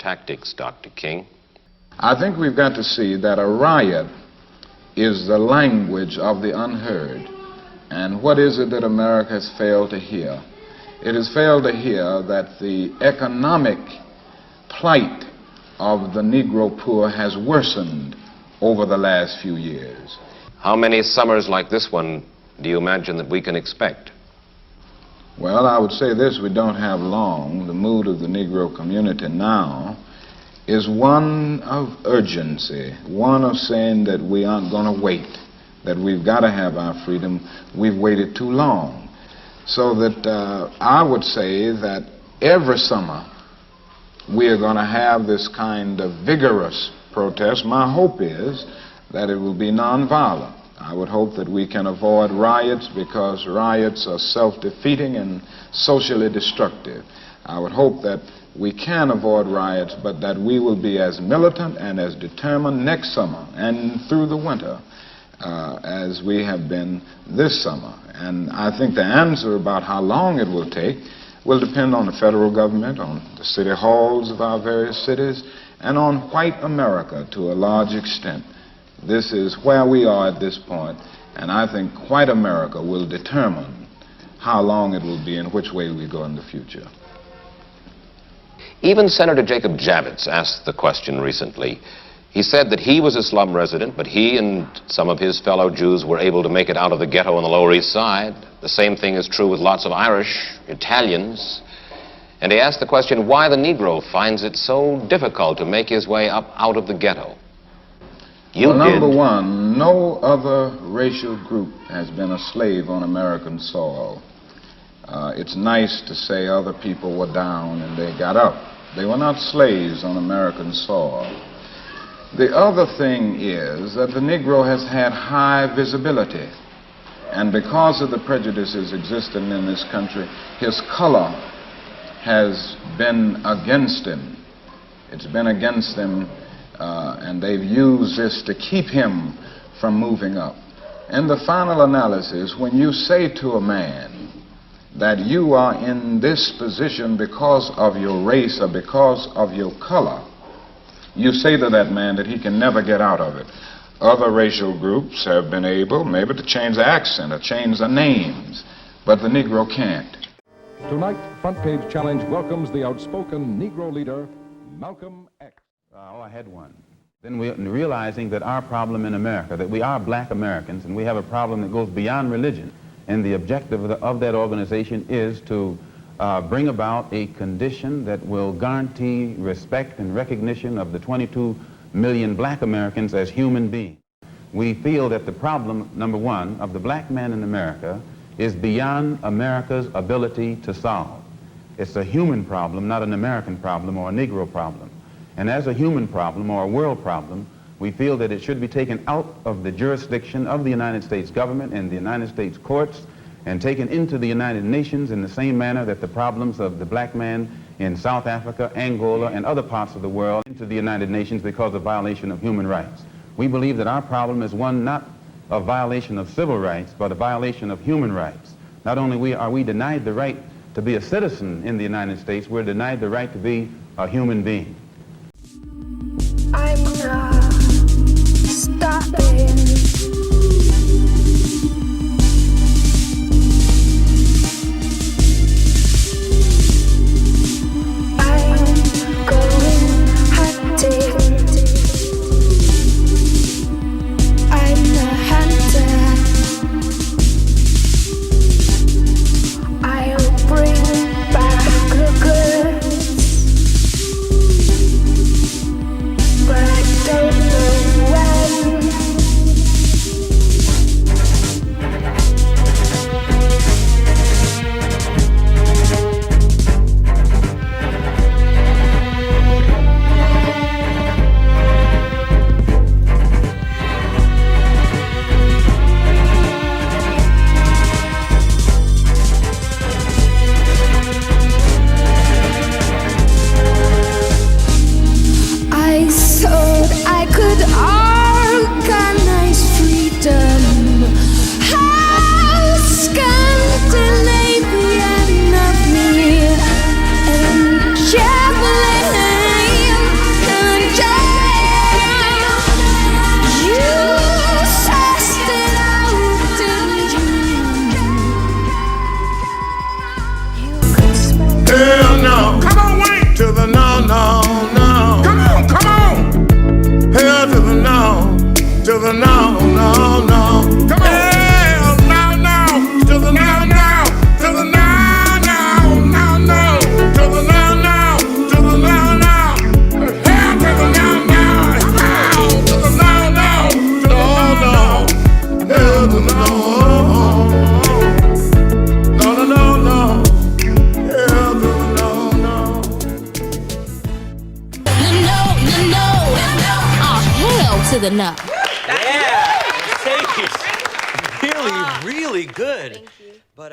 tactics, Dr. King? I think we've got to see that a riot is the language of the unheard. And what is it that America has failed to hear? It has failed to hear that the economic plight of the Negro poor has worsened over the last few years. How many summers like this one do you imagine that we can expect? Well, I would say this: we don't have long. The mood of the Negro community now is one of urgency, one of saying that we aren't going to wait, that we've got to have our freedom. We've waited too long. So that I would say that every summer we are going to have this kind of vigorous protest. My hope is that it will be nonviolent. I would hope that we can avoid riots, because riots are self-defeating and socially destructive. I would hope that we can avoid riots, but that we will be as militant and as determined next summer and through the winter as we have been this summer. And I think the answer about how long it will take will depend on the federal government, on the city halls of our various cities, and on white America to a large extent. This is where we are at this point, and I think white America will determine how long it will be and which way we go in the future. Even Senator Jacob Javits asked the question recently. He said that he was a slum resident, but he and some of his fellow Jews were able to make it out of the ghetto on the Lower East Side. The same thing is true with lots of Irish, Italians. And he asked the question why the Negro finds it so difficult to make his way up out of the ghetto. Well, number one, no other racial group has been a slave on American soil. It's nice to say other people were down and they got up. They were not slaves on American soil. The other thing is that the Negro has had high visibility. And because of the prejudices existing in this country, his color has been against him. It's been against him. And they've used this to keep him from moving up. In the final analysis, when you say to a man that you are in this position because of your race or because of your color, you say to that man that he can never get out of it. Other racial groups have been able maybe to change the accent or change the names, but the Negro can't. Tonight, Front Page Challenge welcomes the outspoken Negro leader, Malcolm X. I had one. Then realizing that our problem in America, that we are black Americans, and we have a problem that goes beyond religion, and the objective of that organization is to bring about a condition that will guarantee respect and recognition of the 22 million black Americans as human beings. We feel that the problem, number one, of the black man in America is beyond America's ability to solve. It's a human problem, not an American problem or a Negro problem. And as a human problem or a world problem, we feel that it should be taken out of the jurisdiction of the United States government and the United States courts and taken into the United Nations in the same manner that the problems of the black man in South Africa, Angola, and other parts of the world into the United Nations because of violation of human rights. We believe that our problem is one not of violation of civil rights, but a violation of human rights. Not only are we denied the right to be a citizen in the United States, we're denied the right to be a human being. I'm not stopping. I'm going hunting. I'm a hunter. I'll bring back the goods. But I don't know when. no, no. Come on, come on. Hell to the no, to the no, no, no. Come on. Hell no, no, to the no, no, to the no, no, no, no, to the no, no, to the no, no. Hell to the no, no, hell to the no, no, to the no, no. Hell to the no. To the no. Yeah, really, really good. Thank you. But